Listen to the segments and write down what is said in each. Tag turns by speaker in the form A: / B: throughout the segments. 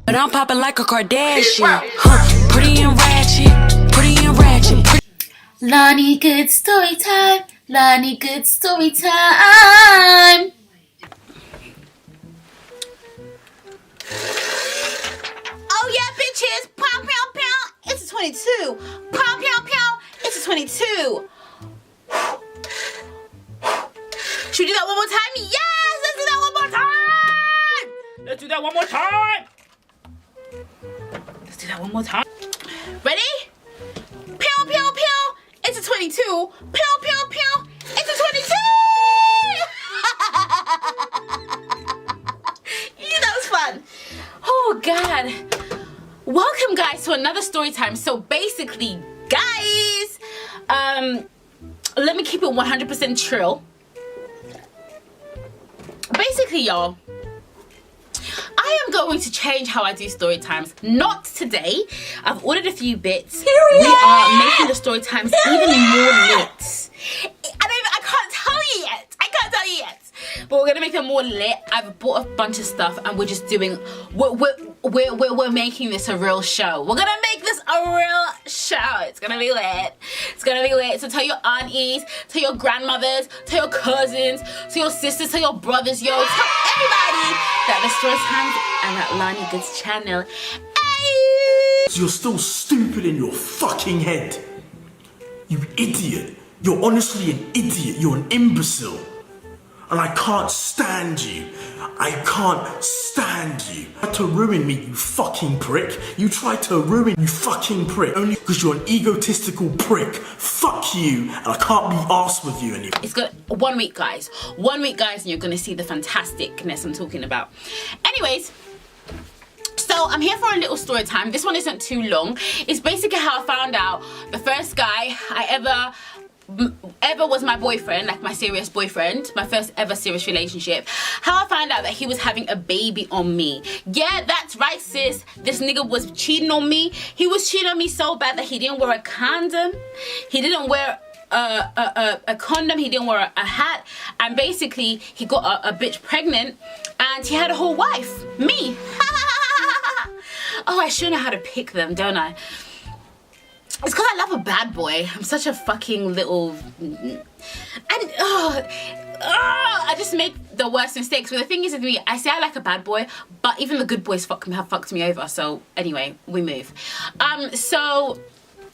A: But I'm popping like a Kardashian. Pretty and ratchet, pretty and ratchet.
B: Lani, good story time. Lani, good story time. Oh yeah, bitches. Pow, pow, pow. It's a 22. Pow, pow, pow. It's a 22. Should we do that one more time? Yes! Let's do that one more time! Let's do that one more time! Let's do that one more time. Ready? Pew, pew, pew. It's a 22. Pew, pew, pew. It's a 22! Yeah, that was fun. Oh, God. Welcome, guys, to another story time. So, basically, guys, let me keep it 100% trill. Basically, y'all, I am going to change how I do story times. Not today. I've ordered a few bits. We are making the story times even more lit. I can't tell you yet. I can't tell you yet. But we're gonna make them more lit. I've bought a bunch of stuff, and we're just doing. We're making this a real show. We're gonna make this a real show. It's gonna be lit. It's gonna be lit. So tell your aunties, tell your grandmothers, tell your cousins, tell your sisters, tell your brothers, yo, tell everybody that the story times and that Lani Goods channel. Hey!
C: You're still stupid in your fucking head. You idiot. You're honestly an idiot. You're an imbecile. And I can't stand you. I can't stand you. You tried to ruin me, you fucking prick. You tried to ruin, you fucking prick. Only because you're an egotistical prick. Fuck you. And I can't be arsed with you anymore.
B: It's got 1 week, guys. 1 week, guys, and you're gonna see the fantasticness I'm talking about. Anyways, so I'm here for a little story time. This one isn't too long. It's basically how I found out the first guy I ever was my boyfriend, like my serious boyfriend, my first ever serious relationship. How I found out that he was having a baby on me. Yeah, that's right, sis. This nigga was cheating on me. He was cheating on me so bad that he didn't wear a condom. He didn't wear a condom. He didn't wear a hat. And basically, he got a bitch pregnant, and he had a whole wife. Me. Oh, I should know how to pick them, don't I? It's because I love a bad boy. I'm such a fucking little... I just make the worst mistakes. But the thing is with me, I say I like a bad boy, but even the good boys have fucked me over. So anyway, we move. So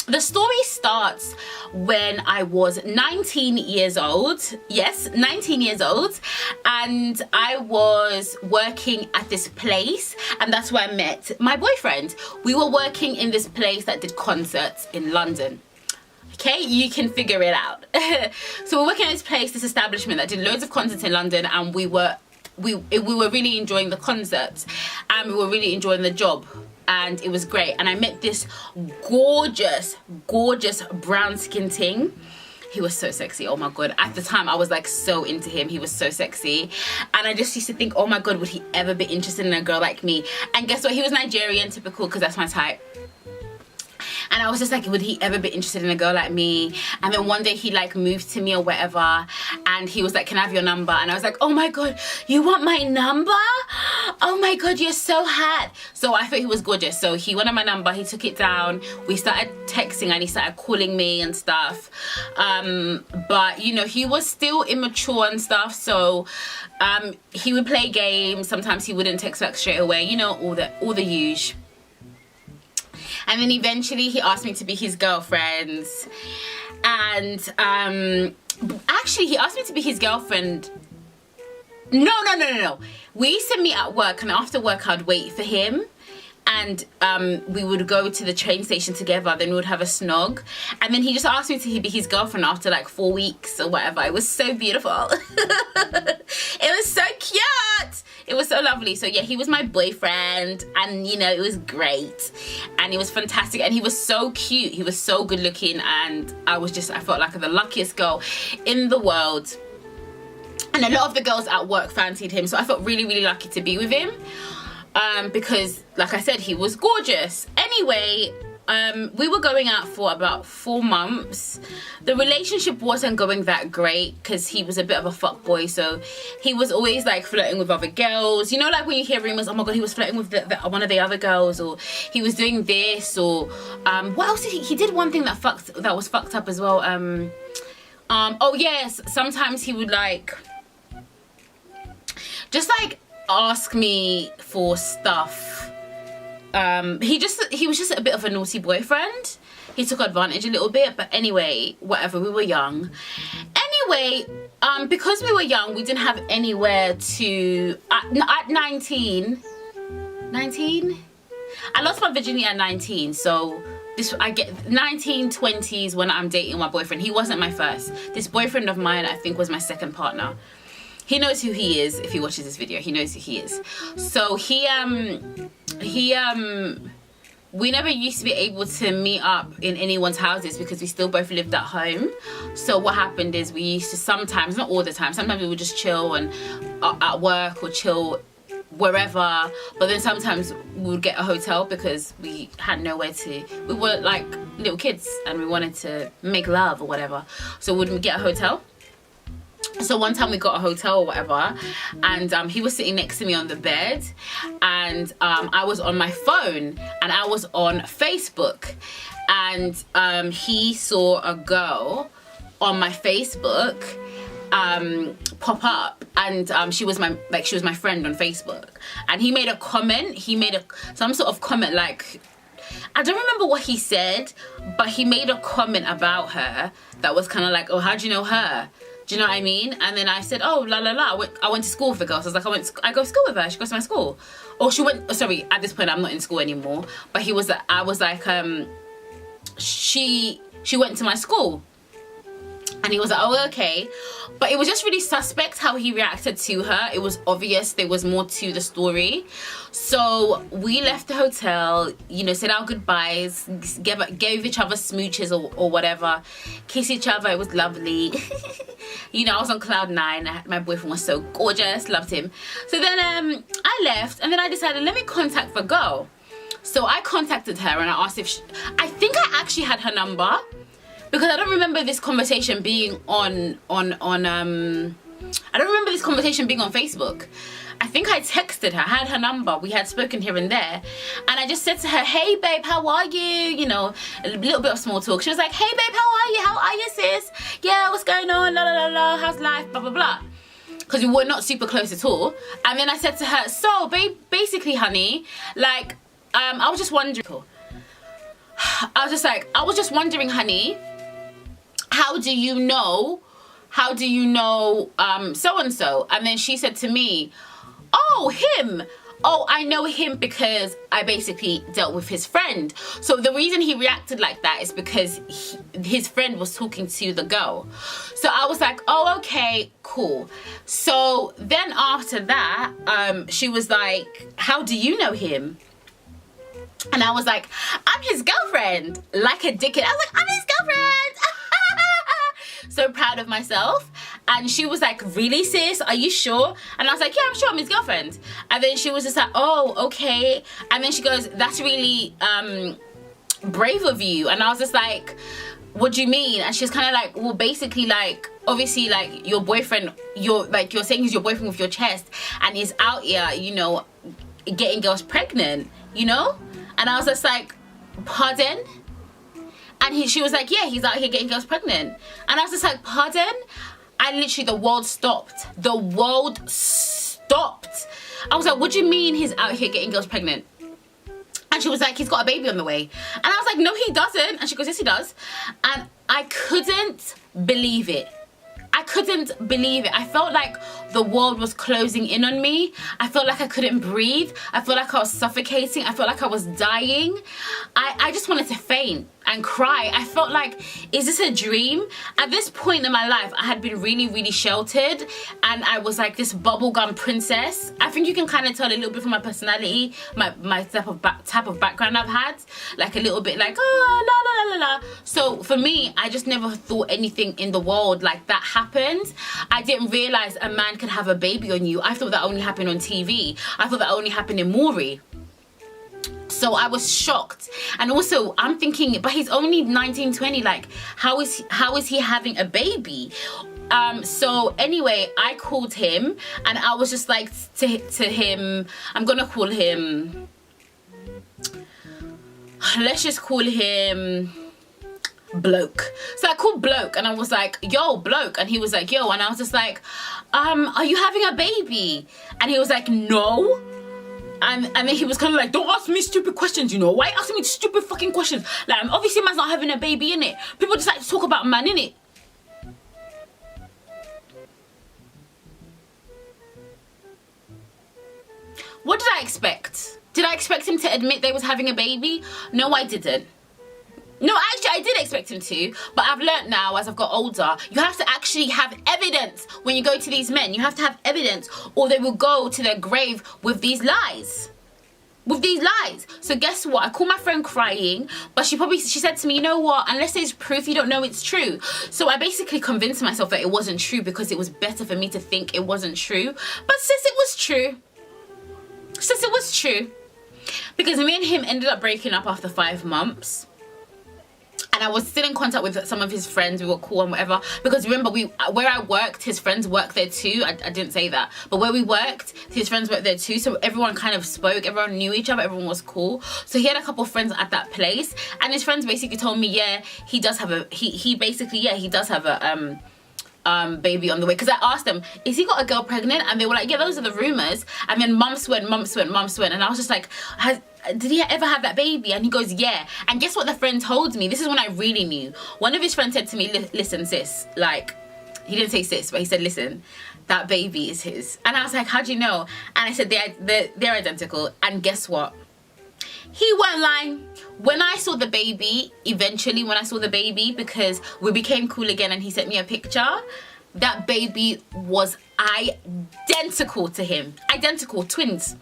B: the story starts when I was 19 years old. Yes, 19 years old. And I was working at this place, and that's where I met my boyfriend. We were working in this place that did concerts in London. Okay, you can figure it out. So we're working at this place, this establishment that did loads of concerts in London, and we were really enjoying the concerts, and we were really enjoying the job. And it was great. And I met this gorgeous brown skin ting. He was so sexy. Oh my god. At the time I was like so into him. He was so sexy. And I just used to think, oh my god, would he ever be interested in a girl like me? And guess what? He was Nigerian, typical, because that's my type. And I was just like, would he ever be interested in a girl like me? And then one day he like moved to me or whatever, and he was like, can I have your number? And I was like, oh my god, you want my number? Oh my god, you're so hot. So I thought he was gorgeous. So he wanted my number, he took it down, we started texting, and he started calling me and stuff. But you know, he was still immature and stuff, so he would play games. Sometimes he wouldn't text back straight away, you know, all the usual. And then eventually he asked me to be his girlfriend. And actually he asked me to be his girlfriend. No. We used to meet at work, and after work I'd wait for him. And we would go to the train station together, then we would have a snog. And then he just asked me to be his girlfriend after like 4 weeks or whatever. It was so beautiful. It was so cute. It was so lovely. So yeah, he was my boyfriend, and you know, it was great. And he was fantastic, and he was so cute. He was so good looking, and I felt like the luckiest girl in the world. And a lot of the girls at work fancied him, so I felt really, really lucky to be with him. Because like I said, he was gorgeous. Anyway, We were going out for about 4 months. The relationship wasn't going that great because he was a bit of a fuckboy, so he was always like flirting with other girls. You know, like when you hear rumors, oh my god, he was flirting with one of the other girls, or he was doing this, or what else did he did one thing that was fucked up as well. Oh yes, sometimes he would like just like ask me for stuff. He was just a bit of a naughty boyfriend. He took advantage a little bit, but anyway, whatever, we were young. Anyway, because we were young, we didn't have anywhere to, at 19, I lost my virginity at 19, so I get 1920s when I'm dating my boyfriend. He wasn't my first. This boyfriend of mine, I think, was my second partner. He knows who he is. If he watches this video, he knows who he is. So we never used to be able to meet up in anyone's houses because we still both lived at home. So what happened is we used to sometimes, not all the time, sometimes we would just chill and at work or chill wherever, but then sometimes we would get a hotel because we had nowhere to, we were like little kids and we wanted to make love or whatever, so we would get a hotel. So one time we got a hotel or whatever, and he was sitting next to me on the bed, and I was on my phone and I was on Facebook, and he saw a girl on my Facebook pop up, and she was my friend on Facebook, and he made a comment. He made some sort of comment, like, I don't remember what he said, but he made a comment about her that was kind of like, oh, how do you know her? Do you know what I mean? And then I said, oh, la la la. I went to school with the girl. So I was like, I go to school with her. She goes to my school. Or she went, sorry, at this point I'm not in school anymore. But I was like, she went to my school. And he was like, oh, okay. But it was just really suspect how he reacted to her. It was obvious there was more to the story. So we left the hotel, you know, said our goodbyes, gave each other smooches or whatever, kissed each other. It was lovely. You know, I was on cloud 9. My boyfriend was so gorgeous, loved him. So then I left, and then I decided, let me contact the girl. So I contacted her and I asked if I think I actually had her number. Because I don't remember this conversation being on I don't remember this conversation being on Facebook. I think I texted her, I had her number, we had spoken here and there, and I just said to her, hey babe, how are you? You know, a little bit of small talk. She was like, hey babe, how are you sis? Yeah, what's going on? La la la la, how's life? Blah blah blah. Because we were not super close at all. And then I said to her, so babe, basically honey, like I was just wondering, honey, how do you know so and so? And then she said to me, oh, him. Oh, I know him because I basically dealt with his friend. So the reason he reacted like that is because his friend was talking to the girl. So I was like, oh, okay, cool. So then after that, she was like, how do you know him? And I was like, I'm his girlfriend. Like a dickhead. I was like, I'm his girlfriend. So proud of myself. And she was like, really sis, are you sure? And I was like, yeah, I'm sure, I'm his girlfriend. And then she was just like, oh, okay. And then she goes, that's really brave of you. And I was just like, what do you mean? And she's kind of like, well, basically, like, obviously, like, your boyfriend, you're saying he's your boyfriend with your chest, and he's out here, you know, getting girls pregnant, you know? And I was just like, pardon? And she was like, yeah, he's out here getting girls pregnant. And I was just like, pardon? And literally the world stopped. The world stopped. I was like, what do you mean he's out here getting girls pregnant? And she was like, he's got a baby on the way. And I was like, no, he doesn't. And she goes, yes, he does. And I couldn't believe it. I couldn't believe it. I felt like the world was closing in on me. I felt like I couldn't breathe. I felt like I was suffocating. I felt like I was dying. I just wanted to faint and cry. I felt like, is this a dream? At this point in my life, I had been really, really sheltered, and I was like this bubblegum princess. I think you can kind of tell a little bit from my personality, my type of background I've had, like a little bit like, oh, la la la la la. So for me, I just never thought anything in the world like that happened. I didn't realize a man could have a baby on you. I thought that only happened on TV. I thought that only happened in Maury. So I was shocked. And also I'm thinking, but he's only 19, 20. Like, how is he having a baby? So anyway, I called him and I was just like to him, I'm gonna call him, let's just call him Bloke. So I called Bloke and I was like, yo, Bloke. And he was like, yo. And I was just like, are you having a baby? And he was like, no. And then he was kind of like, don't ask me stupid questions, you know. Why asking me stupid fucking questions? Like, obviously man's not having a baby, innit? People just like to talk about man, innit? What did I expect? Did I expect him to admit they was having a baby? No, I didn't. No, actually, I did expect him to, but I've learnt now as I've got older, you have to actually have evidence when you go to these men. You have to have evidence or they will go to their grave with these lies. With these lies. So guess what? I called my friend crying, but she said to me, you know what? Unless there's proof, you don't know it's true. So I basically convinced myself that it wasn't true because it was better for me to think it wasn't true. But sis, it was true. Sis, it was true. Because me and him ended up breaking up after 5 months. And I was still in contact with some of his friends. We were cool and whatever. Because remember, where I worked, his friends worked there too. I didn't say that. But where we worked, his friends worked there too. So everyone kind of spoke. Everyone knew each other. Everyone was cool. So he had a couple of friends at that place. And his friends basically told me, yeah, he does have a... He basically, yeah, he does have a... baby on the way. Because I asked them, is he got a girl pregnant? And they were like, yeah, those are the rumors. And then months went. And I was just like, did he ever have that baby? And he goes, yeah. And guess what the friend told me? This is when I really knew. One of his friends said to me, listen, sis, like, he didn't say sis, but he said, listen, that baby is his. And I was like, how do you know? And I said, they're identical. And guess what? He weren't lying. When I saw the baby, eventually when I saw the baby, because we became cool again and he sent me a picture, that baby was identical to him. Identical, twins.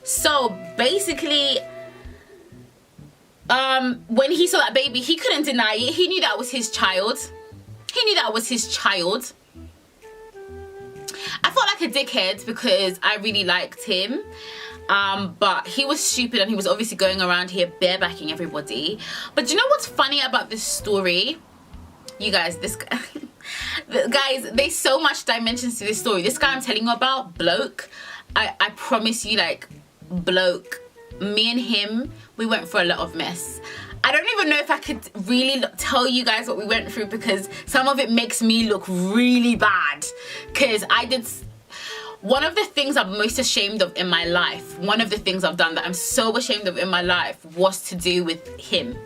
B: So basically, when he saw that baby, he couldn't deny it. He knew that was his child. I felt like a dickhead because I really liked him. But he was stupid and he was obviously going around here barebacking everybody. But do you know what's funny about this story? You guys, this guy, guys, there's so much dimensions to this story. This guy I'm telling you about, Bloke, I promise you, like, Bloke, me and him, we went through a lot of mess. I don't even know if I could really tell you guys what we went through because some of it makes me look really bad. Because I did... One of the things I'm most ashamed of in my life, one of the things I've done that I'm so ashamed of in my life was to do with him.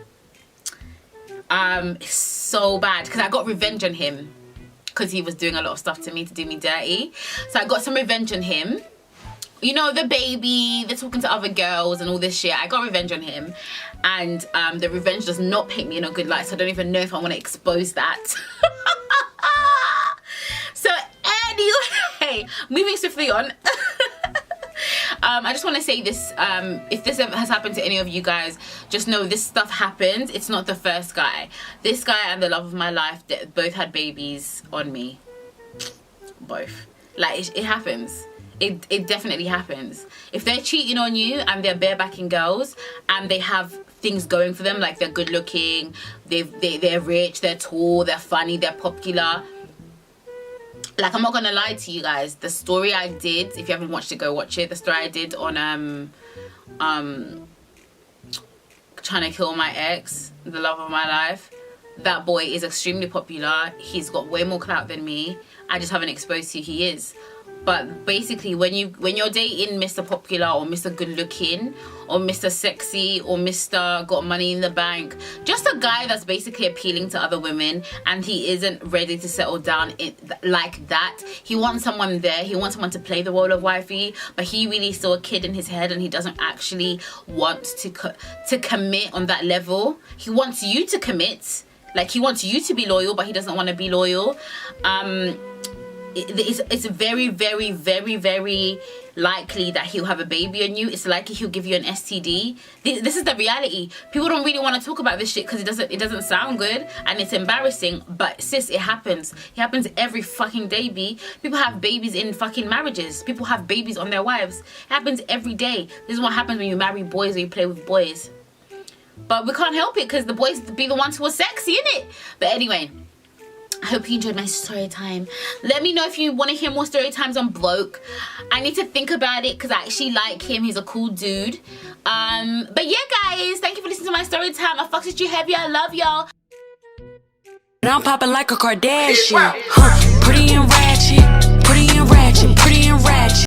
B: It's so bad because I got revenge on him because he was doing a lot of stuff to me to do me dirty. So I got some revenge on him. You know, the baby, they're talking to other girls and all this shit. I got revenge on him. And the revenge does not paint me in a good light. So I don't even know if I want to expose that. So anyway, moving swiftly on. I just want to say this, if this ever has happened to any of you guys, just know this stuff happens. It's not the first guy. This guy and the love of my life, they both had babies on me. Both. Like, it happens. It definitely happens. If they're cheating on you and they're barebacking girls and they have things going for them, like they're good looking, they're rich, they're tall, they're funny, they're popular. Like, I'm not gonna lie to you guys, the story I did, if you haven't watched it, go watch it. The story I did on trying to kill my ex, the love of my life, that boy is extremely popular. He's got way more clout than me. I just haven't exposed who he is. But basically, when you're dating Mr. Popular or Mr. Good Looking or Mr. Sexy or Mr. Got Money in the Bank, just a guy that's basically appealing to other women and he isn't ready to settle down like that. He wants someone there. He wants someone to play the role of wifey, but he really still a kid in his head and he doesn't actually want to commit on that level. He wants you to commit. Like, he wants you to be loyal, but he doesn't want to be loyal. it's very, very, very, very likely that he'll have a baby on you. It's likely he'll give you an STD. This is the reality. People don't really want to talk about this shit because it doesn't sound good and it's embarrassing. But sis, it happens. It happens every fucking day, B. People have babies in fucking marriages. People have babies on their wives. It happens every day. This is what happens when you marry boys or you play with boys. But we can't help it because the boys be the ones who are sexy, innit? But anyway, I hope you enjoyed my story time. Let me know if you want to hear more story times on Bloke. I need to think about it because I actually like him. He's a cool dude. But yeah, guys, thank you for listening to my story time. I fucks with you heavy. I love y'all.
A: I'm popping like a Kardashian. Pretty and ratchet, pretty and ratchet, pretty and ratchet.